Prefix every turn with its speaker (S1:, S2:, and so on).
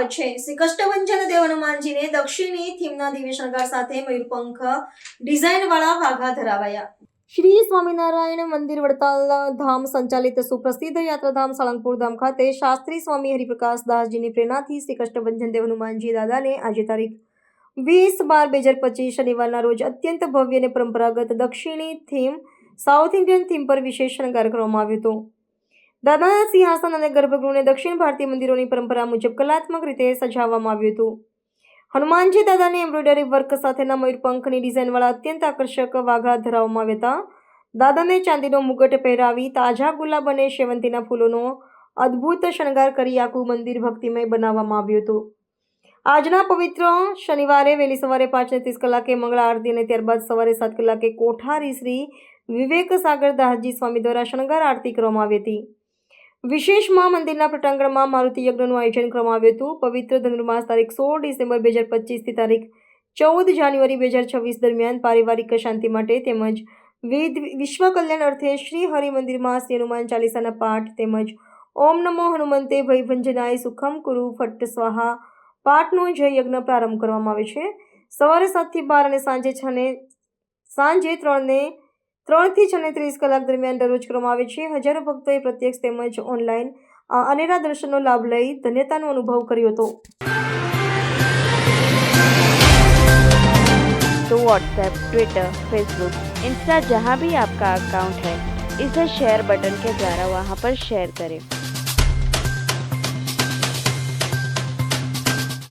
S1: આવે છે। શ્રી કષ્ટભંજન દેવ હનુમાનજીને દક્ષિણી થીમના દિવ્ય શણગાર સાથે મયુરપંખ ડિઝાઇનવાળા વાઘા ધરાવાયા। શ્રી સ્વામિનારાયણ મંદિર વડતાલ ધામ સંચાલિત સુપ્રસિદ્ધ યાત્રાધામ સાળંગપુર ધામ ખાતે શાસ્ત્રી સ્વામી હરિપ્રકાશ દાસજીની પ્રેરણાથી શ્રી કષ્ટભંજન દેવ હનુમાનજી દાદાને આજે તારીખ 20/12/2025 શનિવારના રોજ અત્યંત ભવ્ય અને પરંપરાગત દક્ષિણી થીમ સાઉથ ઇન્ડિયન થીમ પર વિશેષ શણગાર કરવામાં આવ્યો હતો। દાદાના સિંહાસન અને ગર્ભગૃહને દક્ષિણ ભારતીય મંદિરોની પરંપરા મુજબ કલાત્મક રીતે સજાવવામાં આવ્યું હતું। હનુમાનજી દાદાને એમ્બ્રોઇડરી વર્ક સાથેના મયુરપંખની ડિઝાઇનવાળા અત્યંત આકર્ષક વાઘા ધરાવવામાં આવ્યા હતા। દાદાને ચાંદીનો મુગટ પહેરાવી તાજા ગુલાબ અને સેવંતીના ફૂલોનો અદ્ભુત શણગાર કરી આખું મંદિર ભક્તિમય બનાવવામાં આવ્યું હતું। આજના પવિત્ર શનિવારે વહેલી સવારે 5:30 કલાકે મંગળા આરતી અને ત્યારબાદ સવારે 7 કલાકે કોઠારી શ્રી વિવેક સાગર દાસજી સ્વામી દ્વારા શણગાર આરતી કરવામાં આવી હતી। વિશેષમાં મંદિરના પટાંગણમાં મારુતિ યજ્ઞનું આયોજન કરવામાં આવ્યું હતું। પવિત્ર ધનુર્માસ તારીખ 16 ડિસેમ્બર 2025 થી તારીખ 14 જાન્યુઆરી 2026 દરમિયાન પારિવારિક શાંતિ માટે તેમજ વિશ્વ કલ્યાણ અર્થે શ્રી હરિ મંદિરમાં શ્રી હનુમાન ચાલીસાના પાઠ તેમજ ઓમ નમો હનુમંતે ભયભંજનાય સુખમ કુરુ ફટ્ટ સ્વાહા પાઠનો જય યજ્ઞ પ્રારંભ કરવામાં આવે છે। સવારે 7 થી 12 અને સાંજે 3 થી 6:30 કલાક દરમિયાન દરરોજ કરવામાં આવે છે। હજારો ભક્તોએ પ્રત્યક્ષ તેમજ ઓનલાઈન આ અનેરા દર્શનનો લાભ લઈ ધન્યતાનો અનુભવ કર્યો હતો।
S2: तो व्हाट्सएप, ट्विटर, फेसबुक, इंस्टा जहाँ भी आपका अकाउंट है, इसे शेयर बटन के द्वारा वहाँ पर शेयर करें।